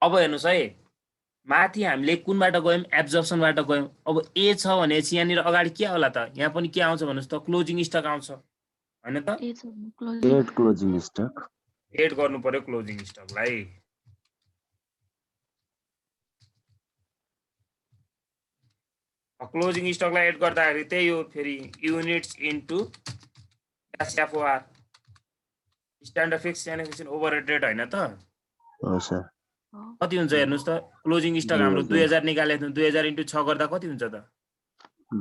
Speaker 3: अब हेर्नुस् है माथि हामीले कुनबाट गयौं एब्जर्प्सनबाट गयौं अब ए छ भनेपछि यहाँनिर अगाडि के होला त यहाँ पनि के आउँछ भन्नुस् त क्लोजिङ स्टक आउँछ हैन त
Speaker 6: एड क्लोजिङ स्टक
Speaker 3: एड गर्नु पर्यो क्लोजिङ स्टकलाई क्लोजिङ स्टकलाई एड गर्दाखेरि त्यही हो फेरि units into SFOR standard fix manufacturing overhead rate हैन त
Speaker 6: हो सर
Speaker 3: कति हुन्छ हेर्नुस् त क्लोजिङ स्टक हाम्रो 2000 निकालेको 2000 इन्टु 6 गर्दा कति हुन्छ त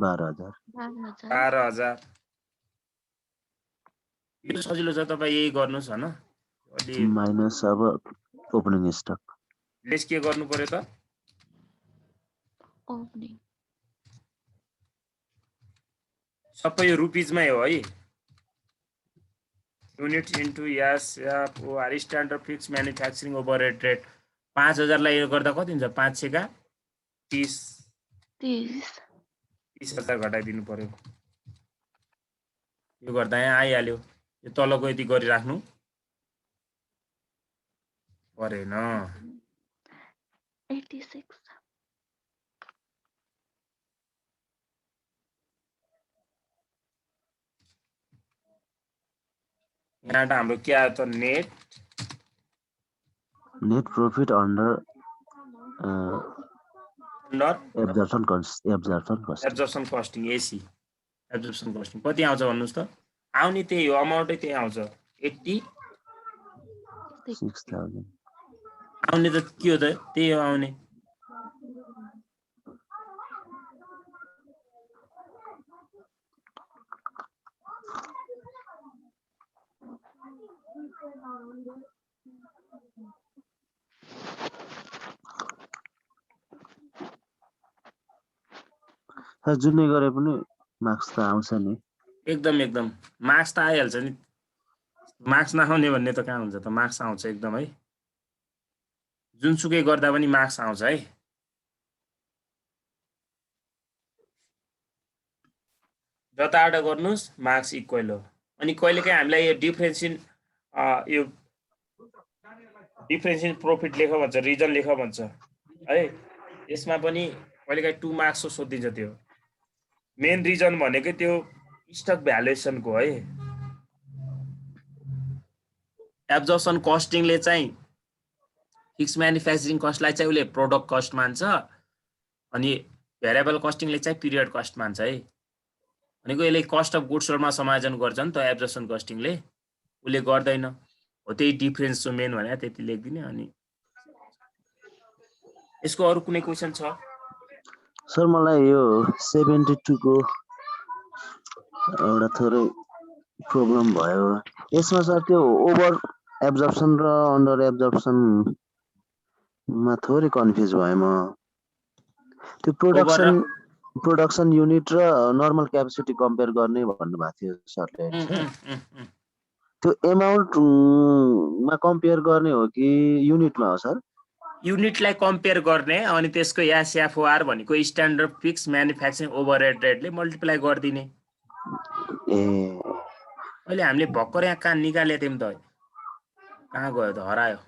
Speaker 6: 12,000
Speaker 3: 12,000 यो सजिलो छ तपाई यही गर्नुस् हैन अलि
Speaker 6: माइनस अब ओपनिङ स्टक
Speaker 3: लेस के गर्नु पर्यो त
Speaker 1: ओपनिङ
Speaker 3: सबै यो रुपीजमै हो है units into SFOR standard fix manufacturing overhead rate 5,000 लाई यो गर्दा कति हुन्छ 5 6 का 30,000 घटाइदिनु पर्यो यो गर्दा यहाँ आइहाल्यो यो तलको यति गरिराख्नु परेन
Speaker 1: 86
Speaker 3: यहाँ हाम्रो के आयो त
Speaker 6: net profit under
Speaker 3: net
Speaker 6: absorption
Speaker 3: absorption costing AC absorption costing कति आउँछ भन्नुस् त आउने त्यही हो अमाउन्टै त्यही आउँछ
Speaker 6: 86,000
Speaker 3: आउने त के हो त त्यही हो आउने
Speaker 6: सर जुनै गरे पनि मार्क्स त आउँछ नि
Speaker 3: एकदम मार्क्स त आइहाल्छ नि मार्क्स नआउने भन्ने त कहाँ हुन्छ त मार्क्स आउँछ एकदम है जुनसुकै गर्दा पनि मार्क्स आउँछ है जताबाट गर्नुस् मार्क्स इक्वल हो अनि कहिलेकाहीँ हामीलाई यो डिफरेन्सिएसन प्रॉफिट लेख भन्छ रिजन लेख भन्छ है यसमा पनि कहिलेकाहीँ 2 मार्क्स सोधिन्छ त्यो मेन रिजन भनेकै त्यो स्टक भ्यालुएसनको है एब्जर्प्सन कस्टिङले चाहिँ फिक्स म्यानुफ्याक्चरिङ कस्टलाई चाहिँ उले प्रोडक्ट कस्ट मान्छ अनि भेरिएबल कस्टिङले चाहिँ पिरियड कस्ट मान्छ है भनेको यसले कस्ट अफ गुड्स सोल्डमा समायोजन गर्छ नि त एब्जर्प्सन कस्टिङले उले गर्दैन हो त्यही डिफरेन्स छ मेन भने त्यति लेख्दिने अनि यसको अरु कुनै क्वेशन छ
Speaker 6: सर मलाई यो 72 को एउटा थोरै प्रब्लम भयो यसमा सर त्यो ओभर एब्जर्प्सन र अन्डर एब्जर्प्सन मा थोरै कन्फ्युज भए म त्यो प्रोडक्सन युनिट र नर्मल क्यापेसिटी कम्पेयर गर्ने भन्नु भएको थियो सरले त्यो अमाउन्ट मा कम्पेयर गर्ने हो कि युनिटमा हो सर
Speaker 3: युनिटलाई कम्पेयर गर्ने अनि त्यसको एसएफओआर भनेको स्ट्यान्डर्ड फिक्स म्यानुफ्याक्चरिङ ओभरहेड रेटले मल्टिप्लाई गर्दिने
Speaker 6: ए
Speaker 3: अहिले हामीले भक्कर यहाँ कान निकालेको थियौं त कहाँ गयो त हरायो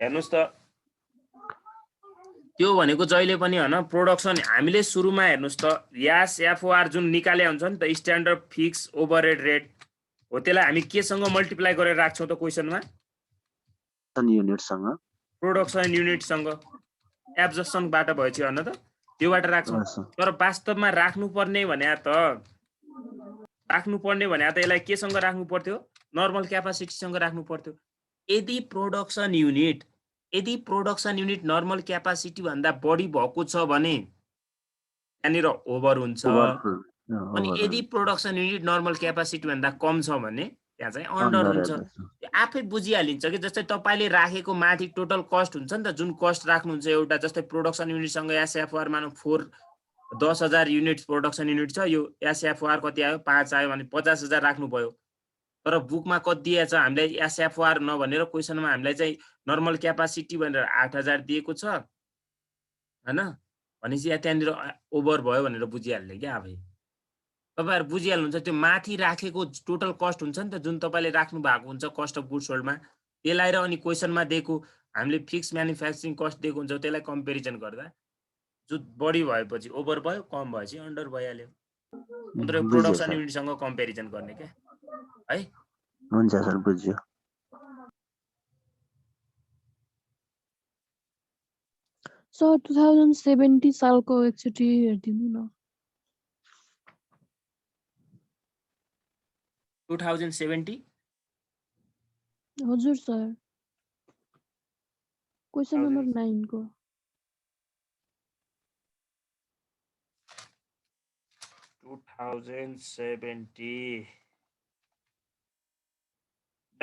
Speaker 3: हेर्नुस् त त्यो भनेको जहिले पनि हैन प्रोडक्सन हामीले सुरुमा हेर्नुस् त एसएफओआर जुन निकाले हुन्छ नि त स्ट्यान्डर्ड फिक्स ओभरहेड रेट हो त्यसलाई हामी केसँग मल्टिप्लाई गरेर राख्छौं त क्वेशनमा
Speaker 6: युनिटसँग
Speaker 3: प्रोडक्सन युनिटसँग एब्जर्प्सनबाट भएछ हैन त त्योबाट राख्छौं तर वास्तवमा राख्नुपर्ने भने त यसलाई केसँग राख्नु पर्थ्यो नर्मल क्यापासिटीसँग राख्नु पर्थ्यो यदि प्रोडक्सन युनिट नर्मल क्यापासिटी भन्दा बढी भएको छ भने यहाँनिर ओभर हुन्छ अनि यदि प्रोडक्सन युनिट नर्मल क्यापासिटी भन्दा कम छ भने त्यहाँ चाहिँ अन्डर हुन्छ आफै बुझिहालिन्छ कि जस्तै तपाईले राखेको माथि टोटल कस्ट हुन्छ नि त जुन कस्ट राख्नुहुन्छ एउटा जस्तै प्रोडक्सन युनिटसँग एसएफओआर मानौ 10,000 युनिट प्रोडक्सन युनिट छ यो एसएफओआर कति आयो 5 आयो भने 50,000 राख्नु भयो
Speaker 2: तर बुकमा कति दिएछ हामीलाई एसएफआर नभनेर क्वेसनमा हामीलाई चाहिँ नर्मल क्यापासिटी भनेर 8000 दिएको छ हैन भनेपछि यहाँ त्यहाँनिर ओभर भयो भनेर बुझिहाल्ने क्या अब तपाईहरु बुझिहाल्नुहुन्छ त्यो माथि राखेको टोटल कस्ट हुन्छ नि त जुन तपाईले राख्नु भएको हुन्छ कस्ट अफ गुड्स सोल्डमा त्यसलाई र अनि क्वेसनमा दिएको हामीले फिक्स म्यानुफ्याक्चरिङ कस्ट दिएको हुन्छ त्यसलाई कम्पेरिजन गर्दा जो बढी भएपछि ओभर भयो कम भएपछि अन्डर भइहाल्यो अन्त
Speaker 6: बुझ्यो
Speaker 2: प्रोडक्सन
Speaker 6: सर
Speaker 2: युनिटसँग कम्पेरिजन गर्ने क्या है
Speaker 6: हुन्छ सर बुझ्यो
Speaker 1: सर 2070 सालको एकचोटि हेरिदिनु न
Speaker 2: 2070
Speaker 1: हजुर सर क्वेसन नम्बर 9 को
Speaker 2: 2070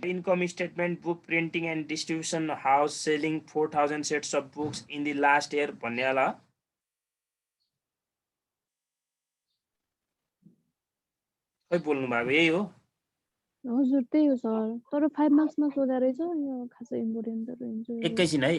Speaker 2: income statement book printing and distribution house selling 4000 sets of books in the last year भन्ने होला खै बोल्नु भएको यही हो
Speaker 1: हजुर त्यही हो सर तर 5 मार्क्समा सोधा रहेछ यो खासै इम्पोर्टेन्ट त रहन्छ
Speaker 2: एकैछिन है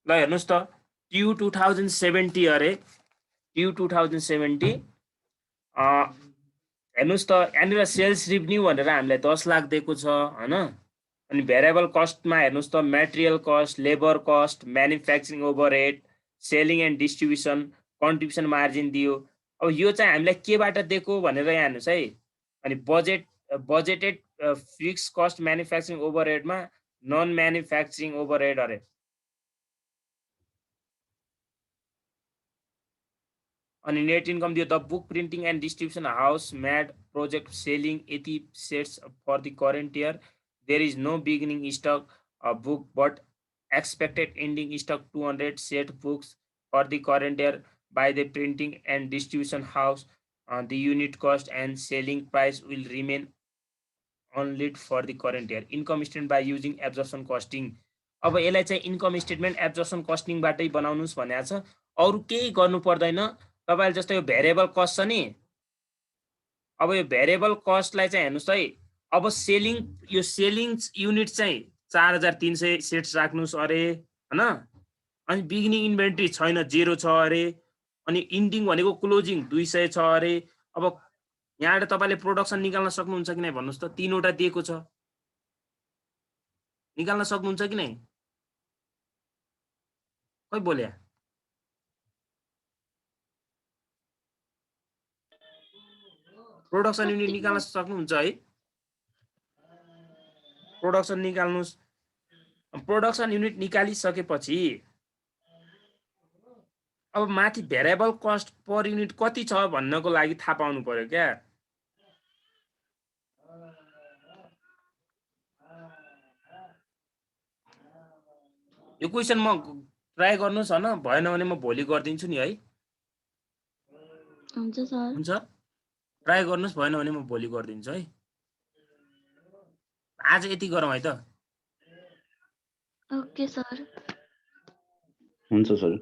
Speaker 2: ल हेर्नुस् त ट्यू 2070 अरे ट्यू 2070 हेर्नुस् त यहाँनिर सेल्स रिभन्यू भनेर हामीलाई 10 लाख दिएको छ हैन अनि भेरिएबल कस्टमा हेर्नुस् त material cost labour cost manufacturing overhead selling and distribution contribution margin दियो अब यो चाहिँ हामीलाई केबाट दिएको भनेर यहाँ हेर्नुस् है अनि बजेटेड फिक्स कस्ट म्यानुफ्याक्चरिङ ओभरहेडमा नन म्यानुफ्याक्चरिङ ओभरहेड अरे अनि नेट इन्कम दियो the book printing and distribution house made project selling 80 sets for the current year there is no beginning stock book but expected ending stock 200 set books for the current year by the printing and distribution house the unit cost and selling price will remain अनलिड for the current year income statement by using absorption costing अब यसलाई चाहिँ income statement absorption कस्टिङबाटै बनाउनुस् भनेको छ अरू केही गर्नु पर्दैन तपाईले जस्तो यो भेरिएबल कस्ट छ नि अब यो भेरिएबल कस्टलाई चाहिँ हेर्नुस् है अब सेलिङ यो सेलिङ युनिट चाहिँ 4300 सेट्स राख्नुस् अरे हैन अनि बिगिनिङ इन्भेन्ट्री छैन 0 छ अरे अनि इन्डिङ भनेको क्लोजिङ 200 छ अरे अब यहाँबाट तपाईले प्रोडक्सन निकाल्न सक्नुहुन्छ कि नै भन्नुस् त तीनवटा दिएको छ निकाल्न सक्नुहुन्छ कि नै खै बोल्या प्रोडक्सन युनिट निकाल्न सक्नुहुन्छ है प्रोडक्सन निकाल्नुस् प्रोडक्सन युनिट निकालिसकेपछि अब माथि भेरिएबल कस्ट पर युनिट कति छ भन्नको लागि थाहा पाउनु पर्यो क्या यो क्वेशन म ट्राई गर्नुस् हैन भएन भने म भोलि गर्दिन्छु नि है
Speaker 1: हुन्छ सर
Speaker 2: हुन्छ ट्राई गर्नुस् भएन भने म भोलि गर्दिन्छु है आज यति गरौँ है त
Speaker 1: ओके सर
Speaker 4: हुन्छ सर